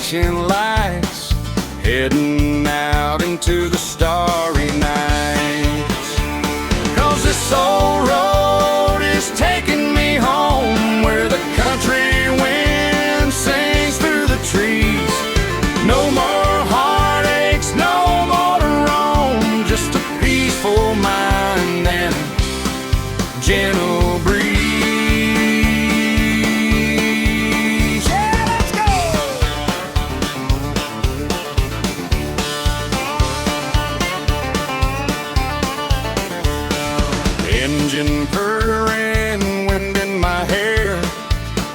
flashing lights, heading out into the starry nights. 'Cause this old road is taking me home, where the country wind sings through the trees. No more heartaches, no more to roam, just a peaceful mind and a gentle breeze. Engine purring, wind in my hair,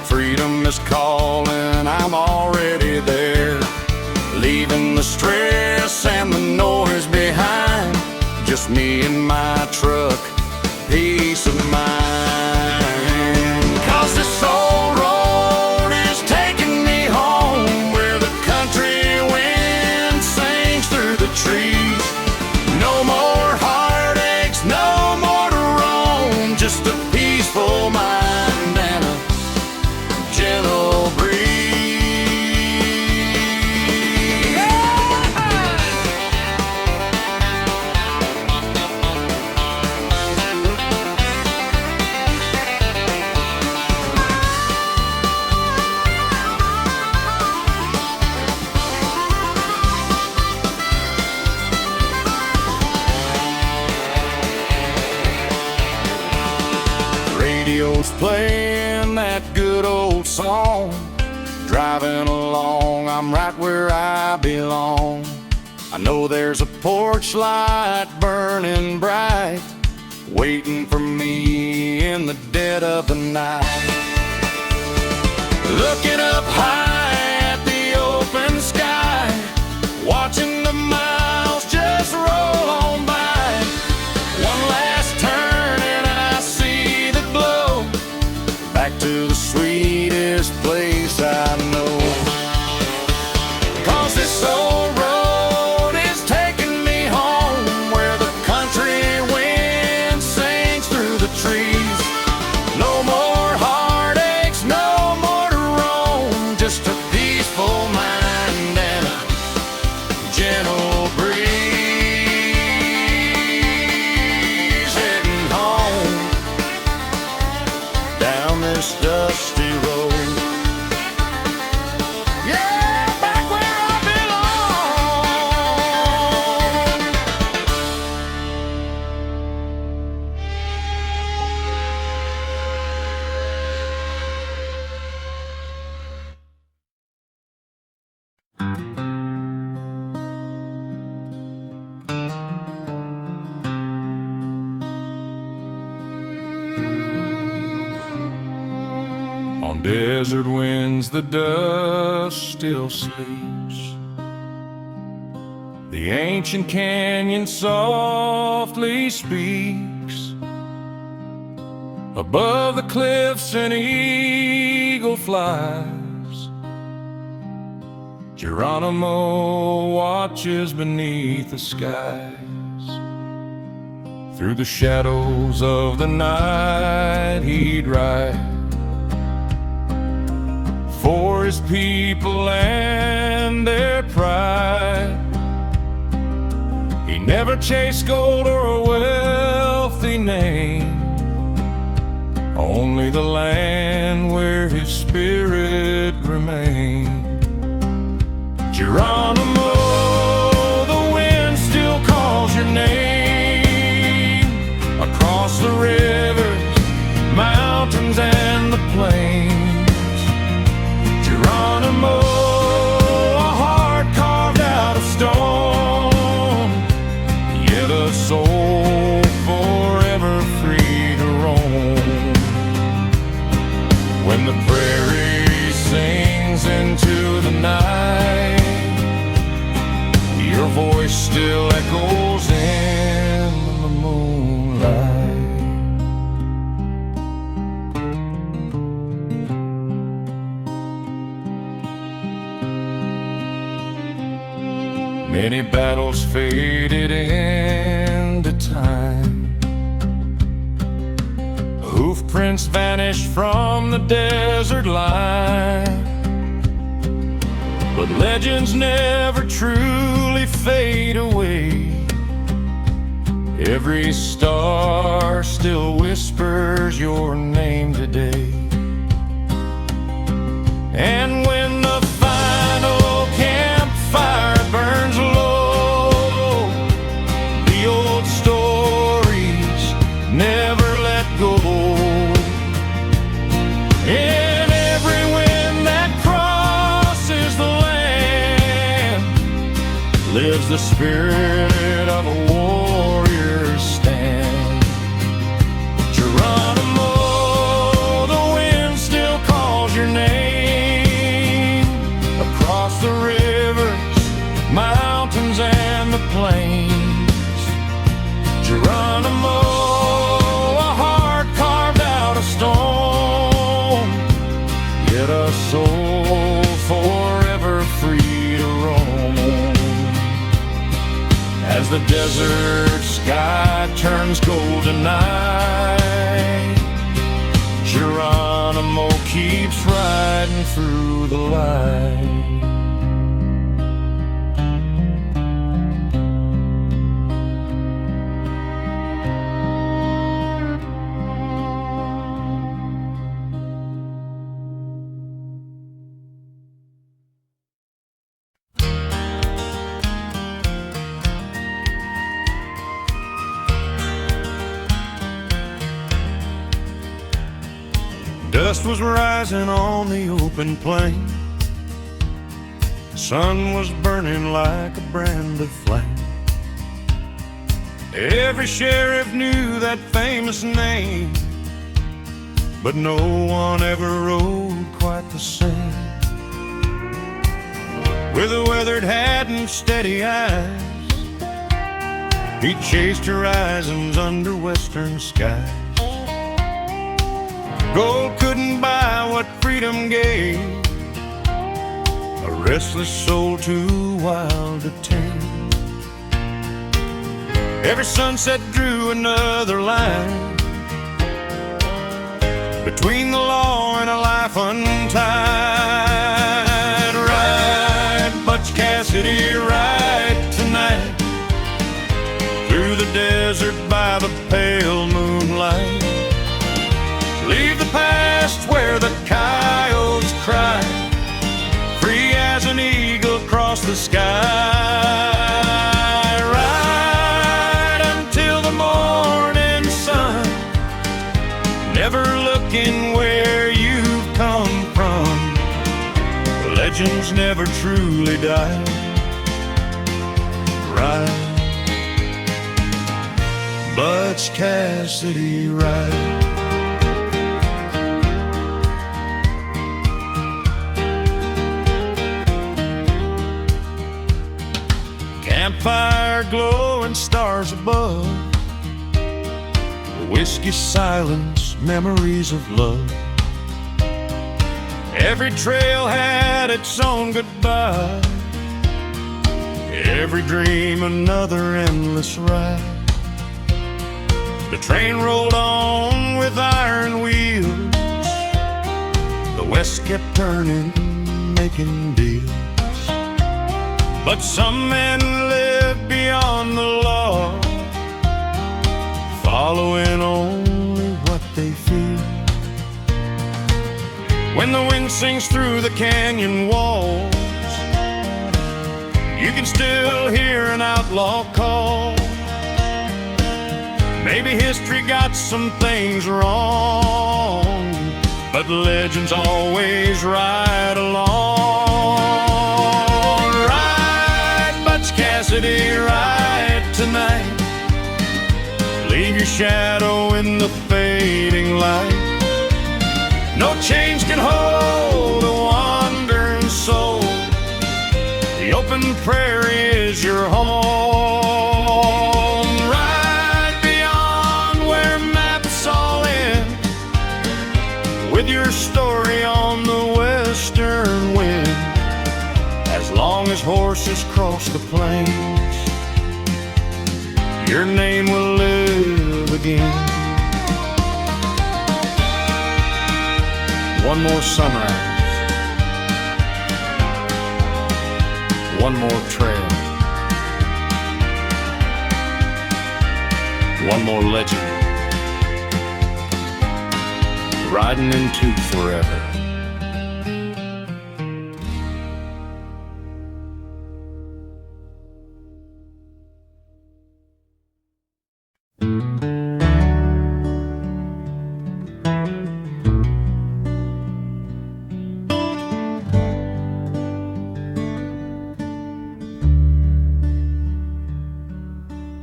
freedom is calling, I'm already there. Leaving the stress and the noise behind, just me and my truck, peace of mind. 'Cause this old road is taking me home, where the country wind sings through the trees. No more heartaches, no more to roam, just a peaceful mind and a gentle breeze. Radio's playing that good old song, driving along, I'm right where I belong. I know there's a porch light burning bright, waiting for me in the dead of the night. Looking up high at the open sky, watching the miles just roll on by. One last turn and I see the glow, back to the sweetest place I know. 'Cause this old road is taking me home, where the country wind sings through the trees. No more heartaches, no more to roam, just a peaceful mind and a gentle breeze. Heading home down this dusty road, yeah, back where I belong. On desert winds the dust still sleeps, the ancient canyon softly speaks. Above the cliffs an eagle flies, Geronimo watches beneath the skies. Through the shadows of the night he'd ride, for his people and their pride. He never chased gold or a wealthy name, only the land where his spirit remained. Geronimo, the wind still calls your name, across the rivers, mountains and the plains. Geronimo, a heart carved out of stone, yet a soul forever free to roam. When the prairie sings into the night, your voice still echoes in the moonlight. Many battles faded into time, hoof prints vanished from the desert line. but legends never truly fade away. Every star still whispers your name today. And when the final campfire burns low, the old stories never let go. In every wind that crosses the land lives the spirit of a warrior's stand. Geronimo, the wind still calls your name across the rivers, mountains, and the plains. Geronimo, a heart carved out of stone, yet a soul forever free to roam. As the desert sky turns cold tonight, Geronimo keeps riding through the light. Dust was rising on the open plain. The sun was burning like a brand of flame. Every sheriff knew that famous name, but no one ever rode quite the same. With a weathered hat and steady eyes, he chased horizons under western skies. Gold couldn't buy what freedom gave, a restless soul too wild to tame. Every sunset drew another line between the law and a life untied. Ride, Butch Cassidy, ride tonight through the desert by the pale moonlight. Leave the past where the coyotes cry, free as an eagle across the sky. Ride until the morning sun, never looking where you've come from. Legends never truly die. Ride, Butch Cassidy, ride. Campfire glow and stars above, whiskey silence, memories of love. Every trail had its own goodbye, every dream another endless ride. The train rolled on with iron wheels, the west kept turning, making deals. But some men live beyond the law, following only what they feel. When the wind sings through the canyon walls, you can still hear an outlaw call. Maybe history got some things wrong, but legends always ride along. Cassidy, ride tonight, leave your shadow in the fading light. No chains can hold a wandering soul, the open prairie is your home. Ride beyond where maps all end, with your story on the western wind. As long as horses cross the plains, your name will live again. One more sunrise, one more trail, one more legend, riding into forever.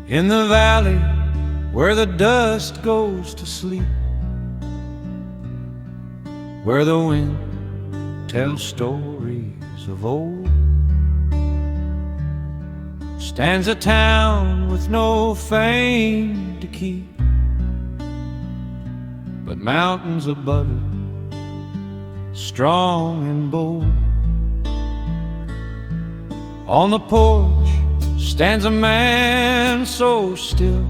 In the valley where the dust goes to sleep, where the wind tells stories of old, stands a town with no fame to keep, but mountains above it, strong and bold. On the porch stands a man so still,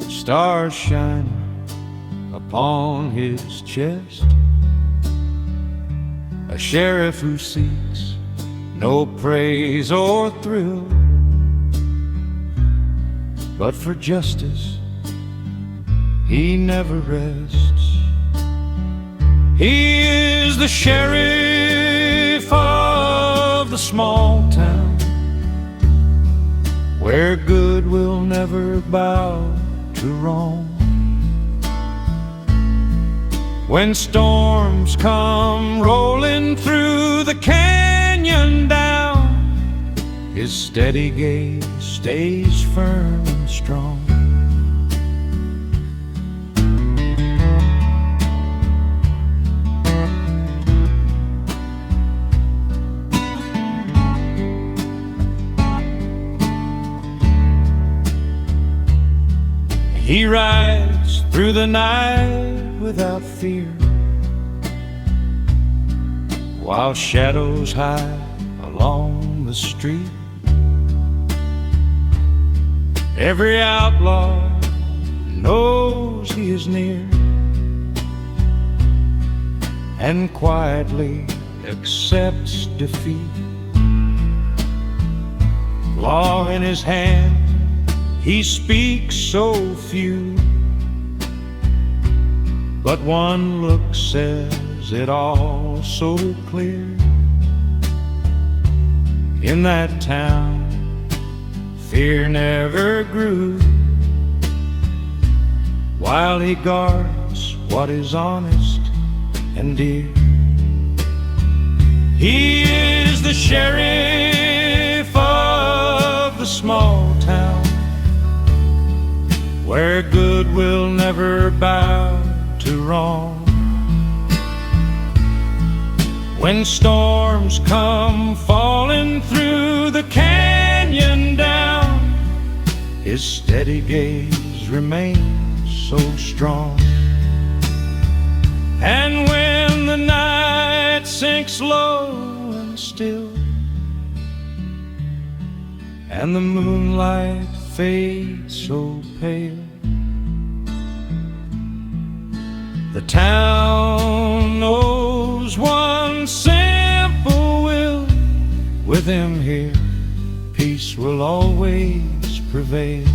stars shining upon his chest, a sheriff who seeks no praise or thrill, but for justice he never rests. He is the sheriff of the small town, where good will never bow to wrong. When storms come rolling through the canyon down, his steady gaze stays firm and strong. He rides through the night without fear, while shadows hide along the street. Every outlaw knows he is near, and quietly accepts defeat. Law in his hand, he speaks so few, but one look says it all so clear. In that town, fear never grew, while he guards what is honest and dear. He is the sheriff of the small town, where good will never bow to wrong. When storms come falling through the canyon down, his steady gaze remains so strong. And when the night sinks low and still, and the moonlight fades so pale, the town knows one simple will: with him here, peace will always prevail.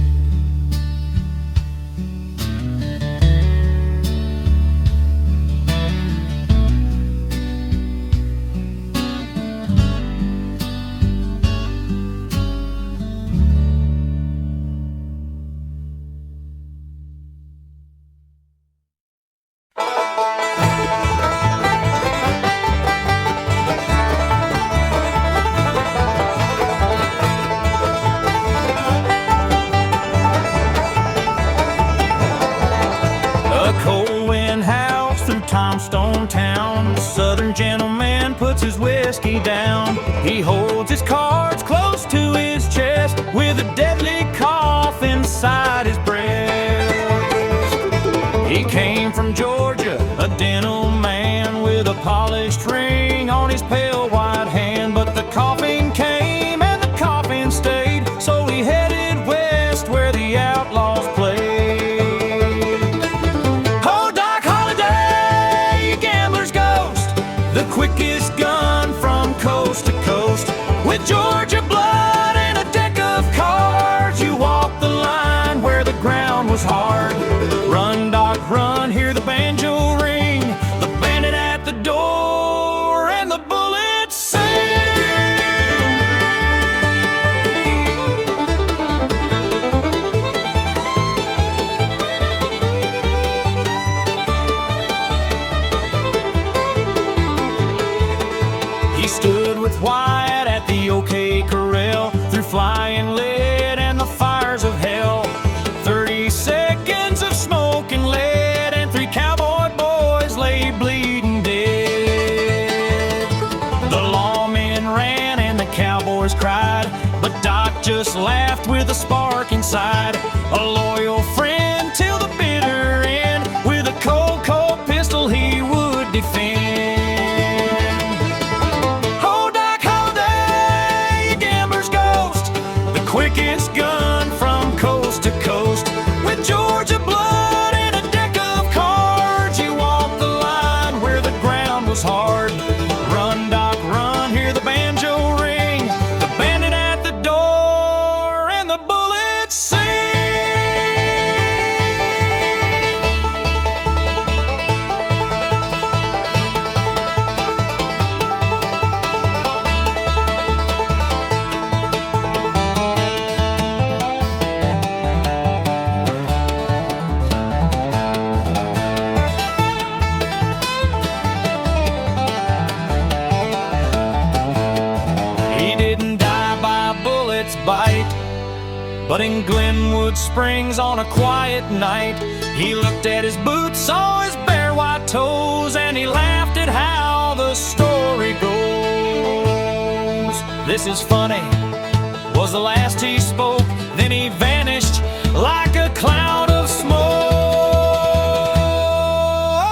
With Georgia blood and a deck of cards, you walk the line where the ground was hard. Run, Doc, run, hear the banjo ring, the bandit at the door, and the bullets sing. He stood with Wyatt at the OK Corral, through flying lead and the fires of hell. 30 seconds of smoke and lead, and 3 cowboy boys lay bleeding dead. The lawmen ran and the cowboys cried, but Doc just laughed with a spark inside. A loyal friend till the bitter end, with a cold, cold pistol he would defend. Quickest gun from coast to coast. With Georgia blood and a deck of cards, you walk the line where the ground was hard. Run, Doc, run, hear the banjo ring, the bandit at the door, and the bullets sing. Bite. But in Glenwood Springs on a quiet night, he looked at his boots, saw his bare white toes, and he laughed at how the story goes. This is funny, was the last he spoke. Then he vanished like a cloud of smoke.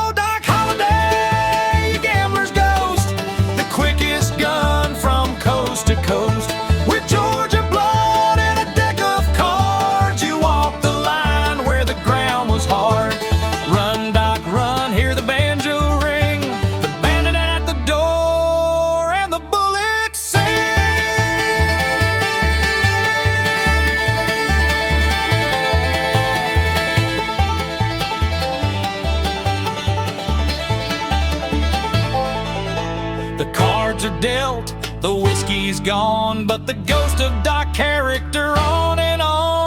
Oh, Doc Holliday, gambler's ghost, the quickest gun from coast to coast. With Georgia are dealt, the whiskey's gone, but the ghost of Doc character on and on.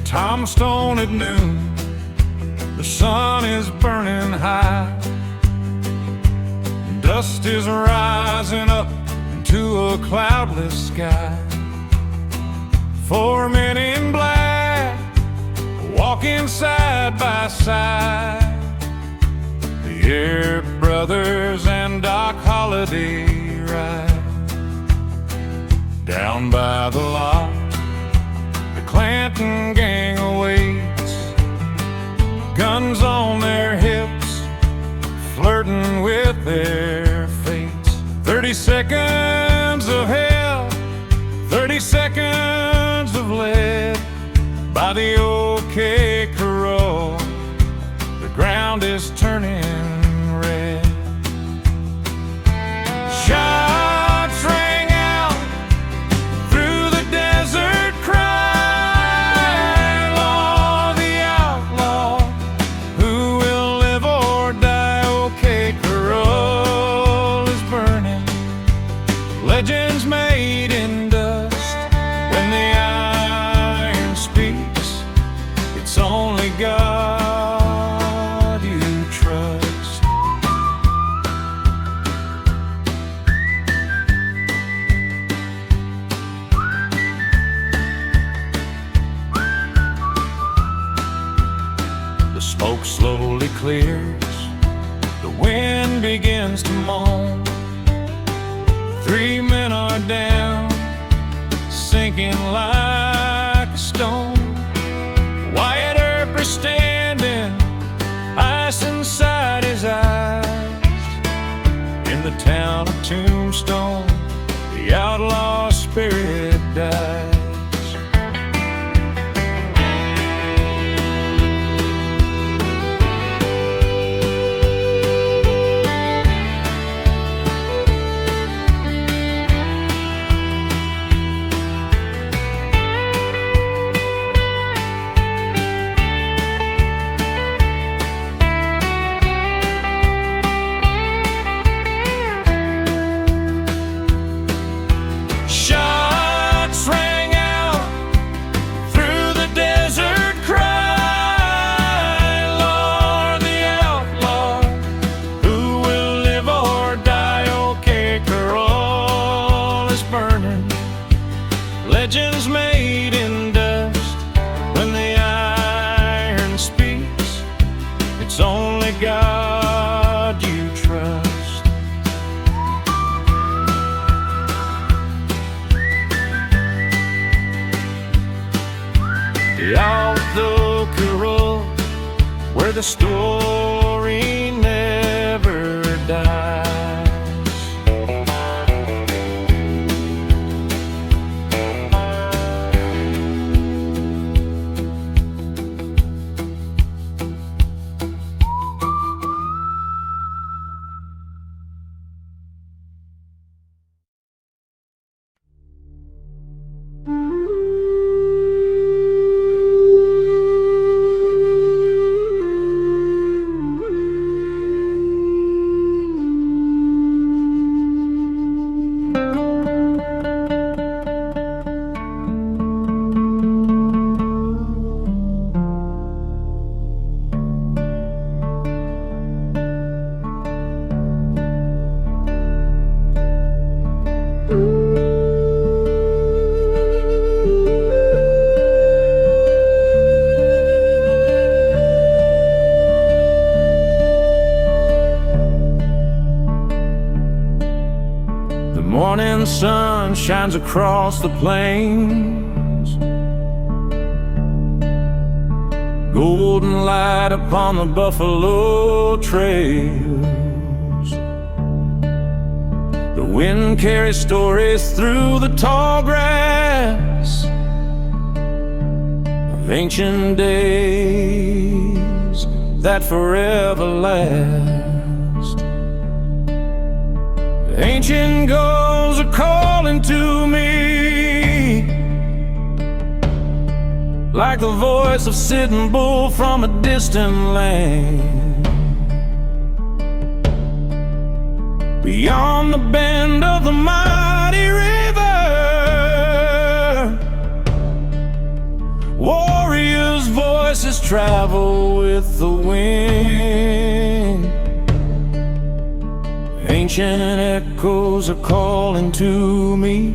Tom Stone at noon, the sun is burning high, dust is rising up into a cloudless sky. 4 men in black walking side by side, the Air Brothers and Doc Holliday ride down by the lock. Clanton gang awaits, guns on their hips, flirting with their fates. 30 seconds of hell, 30 seconds of lead, by the OK Corral, the ground is turning red. Shots rang out through the desert, cry. Legends made in dust. When the iron speaks, it's only God you trust. The smoke slowly clears, the wind begins to moan. 3 men are down, sinking like a stone. Wyatt Earp is standing, ice inside his eyes. In the town of Tombstone, the outlaw spirit dies. Legends made in dust. When the iron speaks, it's only God you trust. The Alto where the story never dies. Morning sun shines across the plains, golden light upon the buffalo trails. The wind carries stories through the tall grass of ancient days that forever last. Ancient goals are calling to me, like the voice of Sitting Bull from a distant land. Beyond the bend of the mighty river, warriors' voices travel with the wind. Ancient echoes are calling to me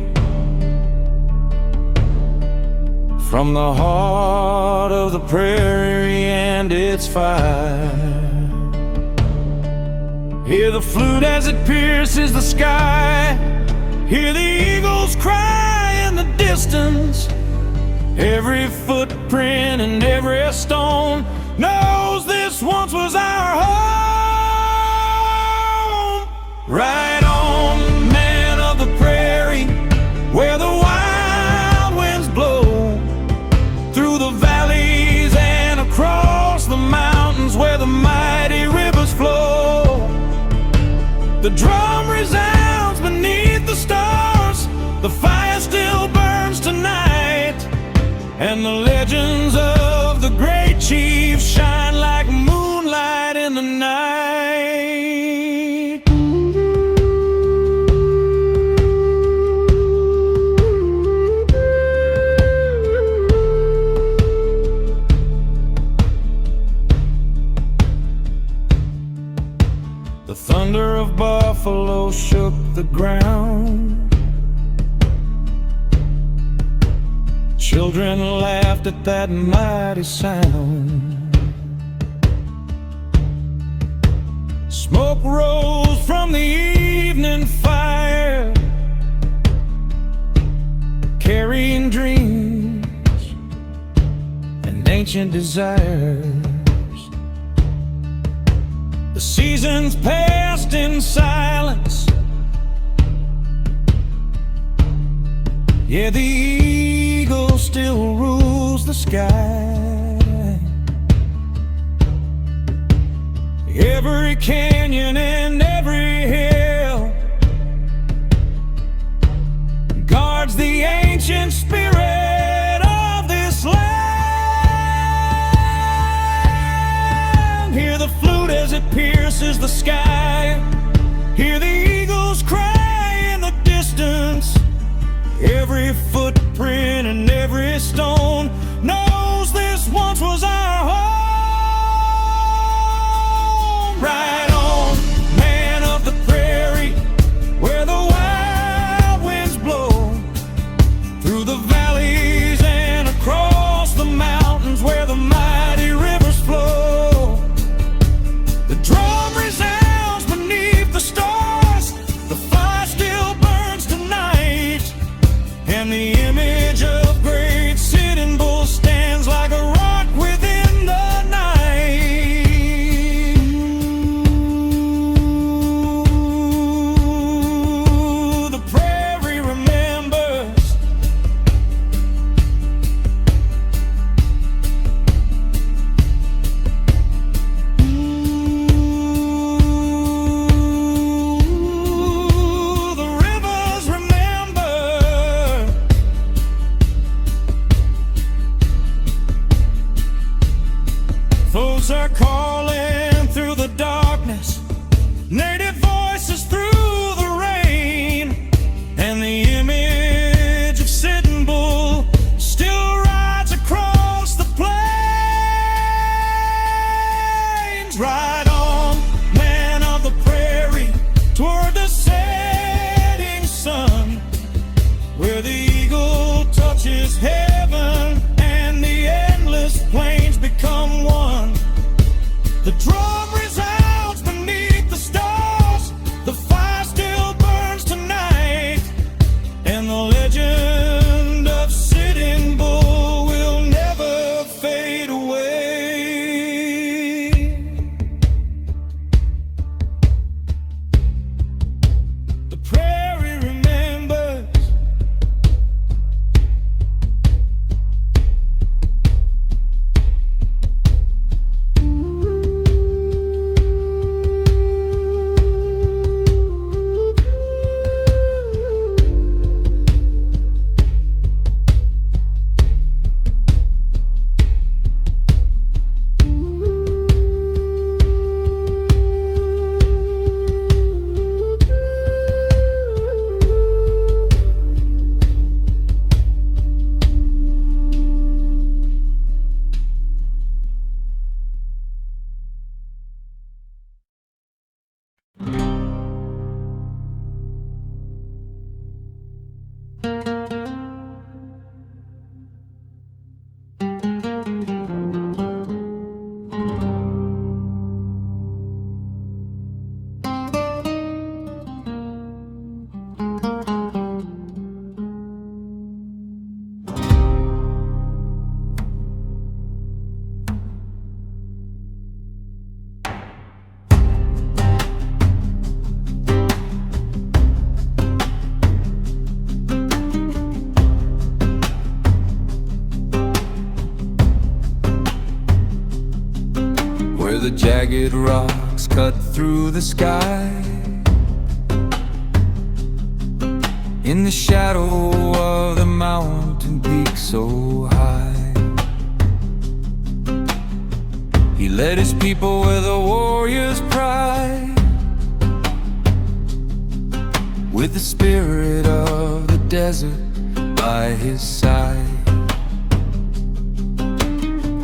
from the heart of the prairie and its fire. Hear the flute as it pierces the sky, hear the eagles cry in the distance. Every footprint and every stone knows this once was our home. Right on, man of the prairie, where the wild winds blow, through the valleys and across the mountains where the mighty rivers flow. The drum resounds beneath the stars, the fire still burns tonight, and the legends of the great chiefs shine like moonlight in the night. The thunder of buffalo shook the ground. Children laughed at that mighty sound. Smoke rose from the evening fire ancient desires. The seasons passed in silence. Yeah, the eagle still rules the sky. Every canyon and every hill guards the ancient spirit of this land. Hear the flute as it pierces the sky. Hear the eagles cry in the distance. Every footprint and every stone knows this once was our home. Right on, man of the prairie, where the wild winds blow through the valleys and across the mountains where the mighty rivers flow. The drum resounds beneath the stars. The fire still burns tonight. And the image of great Sitting Bull stands like a rock within the night. Ooh, the prairie remembers. Ooh, the rivers remember. Folks are calling through the darkness, native voices through the rain, and the image of Sitting Bull still rides across the plains. Ride on, man of the prairie, toward the setting sun, where the eagle touches heaven and the endless plains become one. The drum resounds beneath the stars. The fire still burns tonight. And the legend of Sitting Bull will never fade away. The prairie remembers. The jagged rocks cut through the sky. In the shadow of the mountain peak so high, he led his people with a warrior's pride, with the spirit of the desert by his side.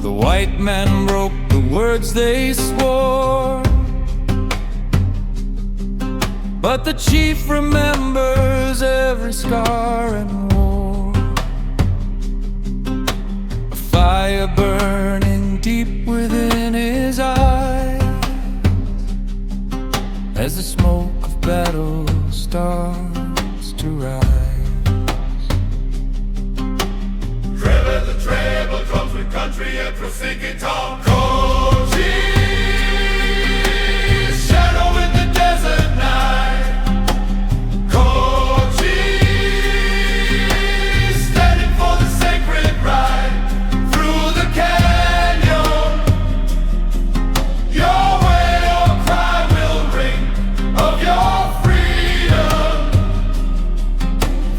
The white man broke the words they swore, but the chief remembers every scar and war. A fire burning deep within his eyes, as the smoke of battle starts to rise. Driven the treble drums with country country across the guitar. Coaches, shadow in the desert night. Coaches, standing for the sacred right. Through the canyon, your wail or cry will ring of your freedom.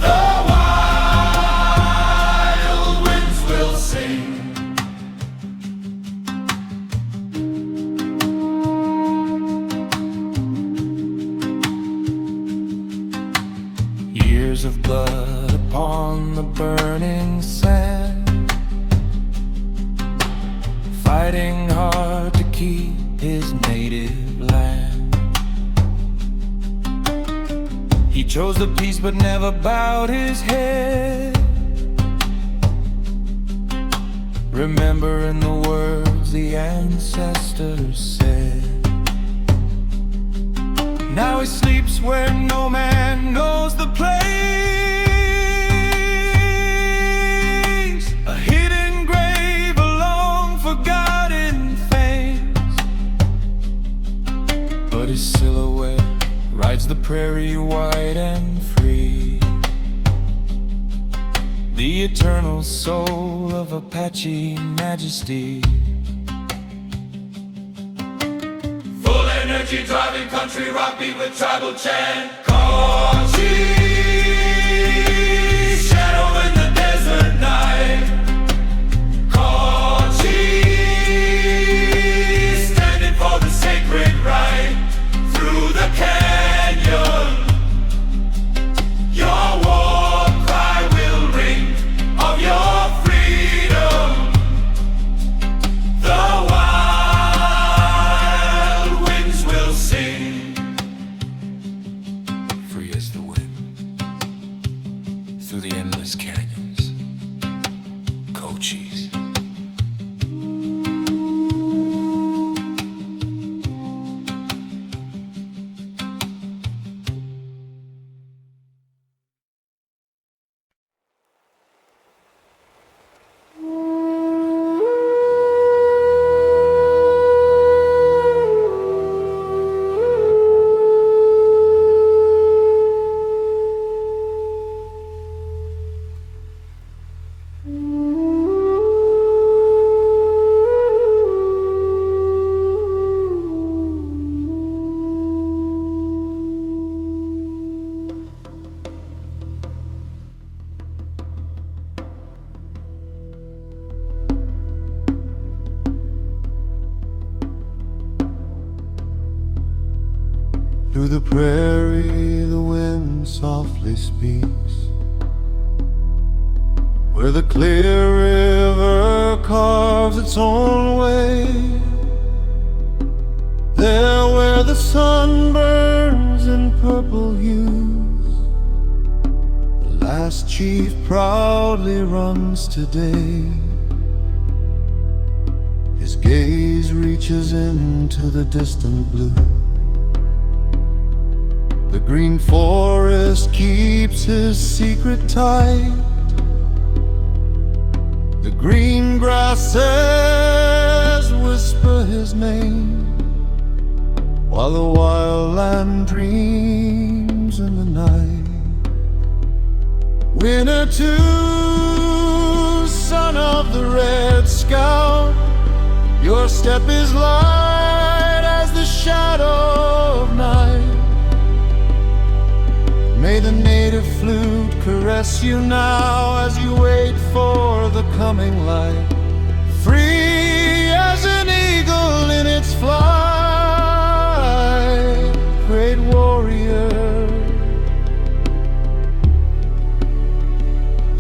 The wild winds will sing. Years of blood upon the burning sand, fighting hard to keep his native land. He chose the peace but never bowed his head, remembering the words the ancestors said. Now he sleeps where no man knows the place, a hidden grave, a long forgotten face. But his silhouette rides the prairie wide and free, the eternal soul of Apache majesty. Full energy driving country rock beat with tribal chant. Coaches, shadow in the desert night. Coaches, standing for the sacred right. Through the canyon, your war cry will ring of your freedom. The wild winds will sing. Free as the wind, through the endless canyons. Coaches. Through the prairie the wind softly speaks, where the clear river carves its own way. There where the sun burns in purple hues, the last chief proudly runs today. His gaze reaches into the distant blue. The green forest keeps his secret tight. The green grasses whisper his name, while the wild land dreams in the night. Winnetou, son of the Red Scout, your step is light as the shadow of night. May the native flute caress you now as you wait for the coming light. Free as an eagle in its flight, great warrior,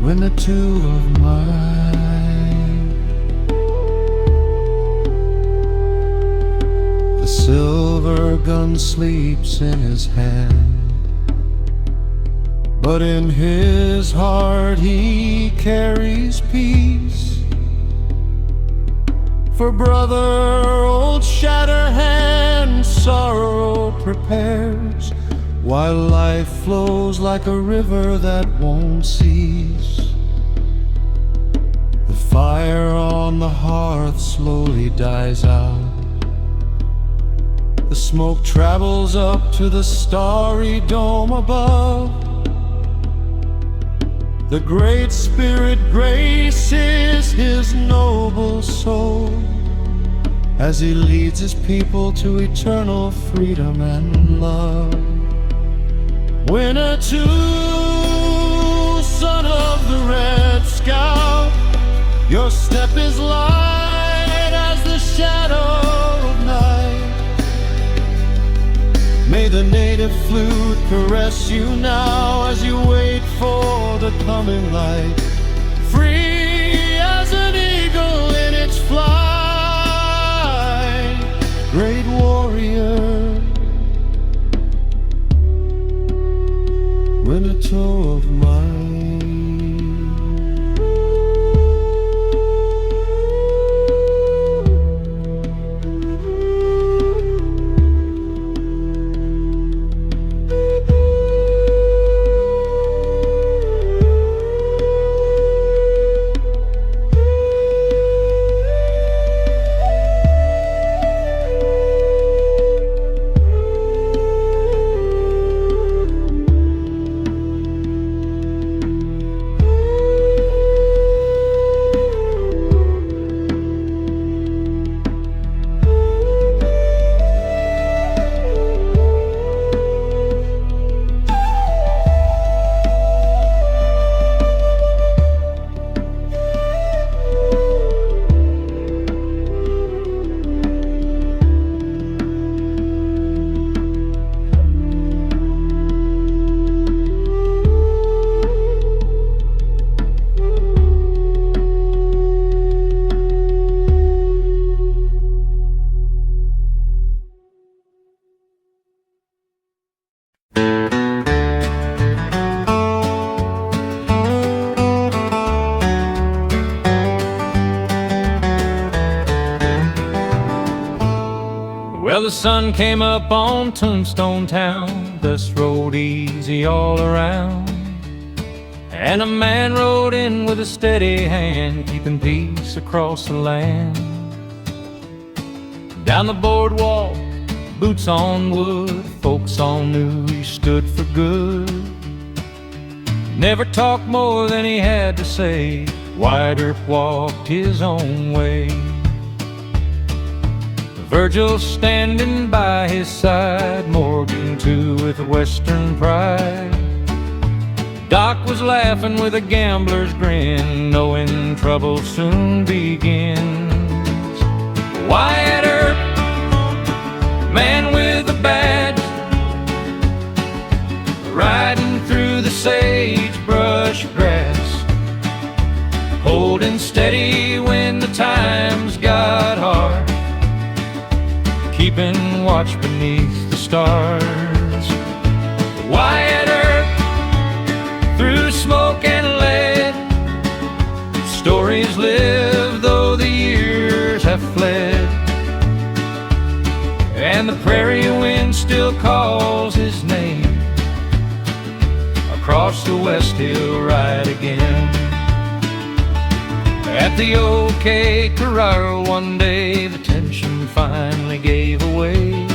Winnetou of mine. The silver gun sleeps in his hand, but in his heart he carries peace. For brother, old Shatterhand sorrow prepares, while life flows like a river that won't cease. The fire on the hearth slowly dies out. The smoke travels up to the starry dome above. The Great Spirit graces his noble soul as he leads his people to eternal freedom and love. Winner too, son of the Red Scout, your step is light as the shadow of night. May the native flute caress you now as you wait for the coming light. Free as an eagle in its flight, great warrior, Winnetou of mine. Well, the sun came up on Tombstone Town, dust rolled easy all around, and a man rode in with a steady hand, keeping peace across the land. Down the boardwalk, boots on wood, folks all knew he stood for good. Never talked more than he had to say, White Earp walked his own way. Virgil standing by his side, Morgan too with Western pride. Doc was laughing with a gambler's grin, knowing trouble soon begins. White Earp, man with a badge, riding through the sagebrush grass, holding steady when the times got hard, keeping watch beneath the stars. White Earp, through smoke and lead, stories live though the years have fled, and the prairie wind still calls his name. Across the West he'll ride again. At the OK Corral one day, the tension finally gave away.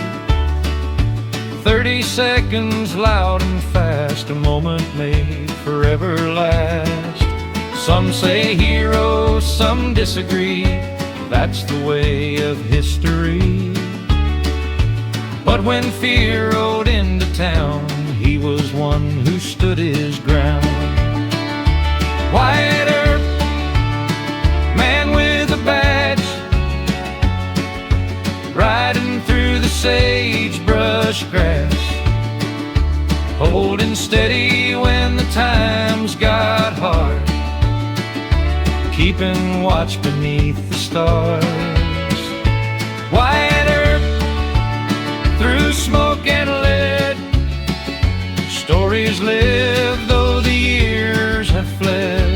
30 seconds loud and fast, a moment made forever last. Some say heroes, some disagree, that's the way of history. But when fear rode into town, he was one who stood his ground. White Earp, man with a badge, riding through the sagebrush grass, holding steady when the times got hard, keeping watch beneath the stars. White Earp, through smoke and lead, stories live though the years have fled,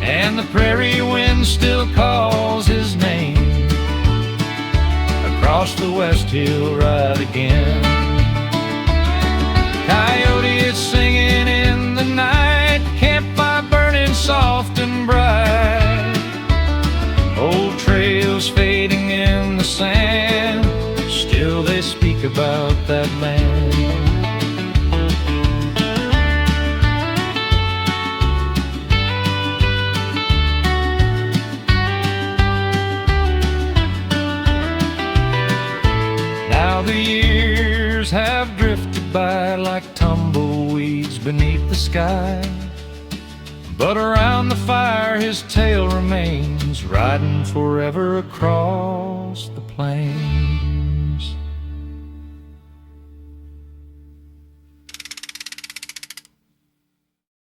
and the prairie wind still calls his name. Across the West he'll ride again. Coyote is singing in the night, campfire burning soft and bright. about that man. Now the years have drifted by like tumbleweeds beneath the sky, but around the fire his tale remains, riding forever across the plain.